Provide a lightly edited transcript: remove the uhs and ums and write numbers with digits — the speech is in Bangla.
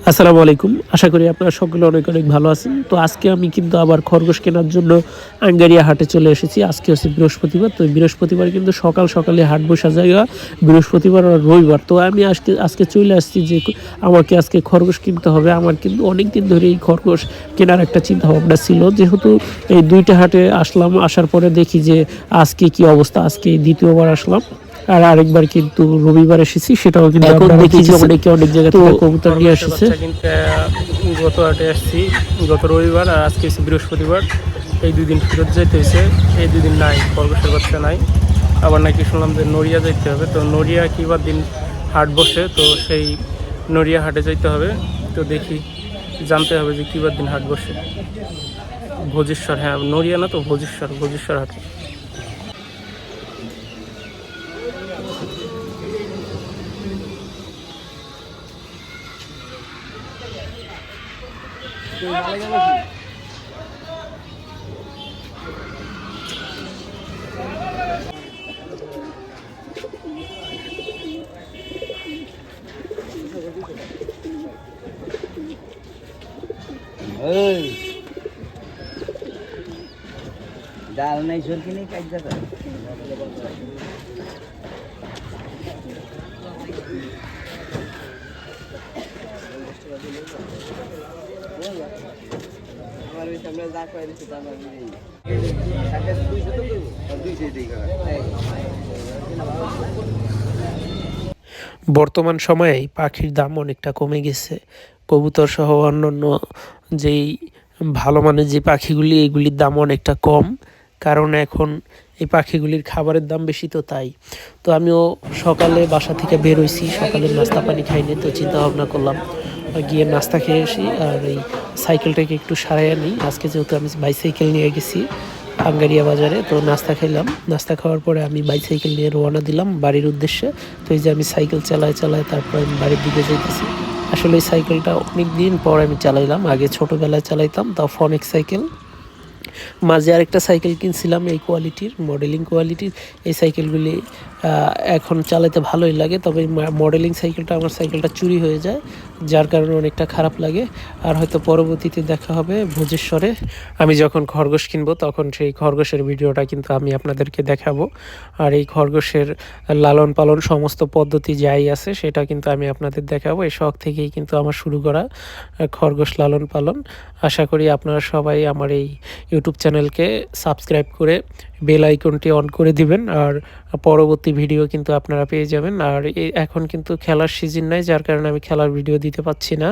আসসালামু আলাইকুম। আশা করি আপনারা সকলে অনেক ভালো আছেন। তো আজকে আমি কিন্তু আবার খরগোশ কেনার জন্য আঙ্গারিয়া হাটে চলে এসেছি। আজকে হচ্ছে বৃহস্পতিবার। তো বৃহস্পতিবার কিন্তু সকালে হাট বসা জায়গা বৃহস্পতিবার আর রবিবার। তো আমি আজকে চলে আসছি যে আমাকে আজকে খরগোশ কিনতে হবে। আমার কিন্তু অনেকদিন ধরে এই খরগোশ কেনার একটা চিন্তাভাবনা ছিল। যেহেতু এই ২ টা হাটে আসলাম, আসার পরে দেখি যে আজকে কি অবস্থা। আজকে দ্বিতীয়বার আসলাম। আর আরেকবার কিন্তু রবিবার এসেছি, সেটাও কিন্তু এখন দেখি যে অনেক জায়গা থেকে কবুতর নিয়ে খরগোশের এসেছে। বাচ্চা কিনতে গত হাটে আসছি, গত রবিবার আর আজকে হচ্ছে বৃহস্পতিবার। এই 2 দিন ফেরত যেতে হয়েছে, এই 2 দিন নাই, খরগোশের বাচ্চা নাই। আবার নাকি শুনলাম যে নড়িয়া যাইতে হবে, তো নড়িয়া কিবার দিন হাট বসে, তো সেই নড়িয়া হাটে যাইতে হবে। তো দেখি, জানতে হবে যে কিবার দিন হাট বসে। ভোজেশ্বর, হ্যাঁ নড়িয়া না তো ভোজেশ্বর হাটে। ডাল নাই সরকি নেই কাজ যাবে বর্তমান সময়ে পাখির দাম অনেকটা কমে গেছে। কবুতর সহ অন্যান্য যেই ভালো মানের যে পাখিগুলি, এগুলির দাম অনেকটা কম। কারণ এখন এই পাখিগুলির খাবারের দাম বেশি, তো তাই। তো আমিও সকালে বাসা থেকে বের হইছি, সকালের নাস্তা পানি খাইনি। তো চিন্তা ভাবনা করলাম গিয়ে নাস্তা খেয়ে আসি আর এই সাইকেলটাকে একটু সারাইয়া নিই। আজকে যেহেতু আমি বাইসাইকেল নিয়ে গেছি আঙ্গারিয়া বাজারে, তো নাস্তা খাইলাম। নাস্তা খাওয়ার পরে আমি বাইসাইকেল নিয়ে রওনা দিলাম বাড়ির উদ্দেশ্যে। তো এই যে আমি সাইকেল চালায় তারপর আমি বাড়ির দিকে যাইতেছি। আসলে এই সাইকেলটা অনেক দিন পর আমি চালাইলাম। আগে ছোটোবেলায় চালাইতাম, তাও ফনিক সাইকেল। মাঝে আরেকটা সাইকেল কিনছিলাম এই কোয়ালিটির, মডেলিং কোয়ালিটির। এই সাইকেলগুলি এখন চালাতে ভালোই লাগে, তবে মডেলিং সাইকেলটা, আমার সাইকেলটা চুরি হয়ে যায়, যার কারণে অনেকটা খারাপ লাগে। আর হয়তো পরবর্তীতে দেখা হবে ভোজেশ্বরে আমি যখন খরগোশ কিনবো, তখন সেই খরগোশের ভিডিওটা কিন্তু আমি আপনাদেরকে দেখাবো। আর এই খরগোশের লালন পালন সমস্ত পদ্ধতি যাই আছে সেটা কিন্তু আমি আপনাদের দেখাবো। এই শখ থেকেই কিন্তু আমার শুরু করা খরগোশ লালন পালন। আশা করি আপনারা সবাই আমার এই ইউটিউব চ্যানেলকে সাবস্ক্রাইব করে বেল আইকনটি অন করে দিবেন, আর পরবর্তী ভিডিও কিন্তু আপনারা পেয়ে যাবেন। আর এখন কিন্তু খেলার সিজন নাই, যার কারণে আমি খেলার ভিডিও দিতে পাচ্ছি না।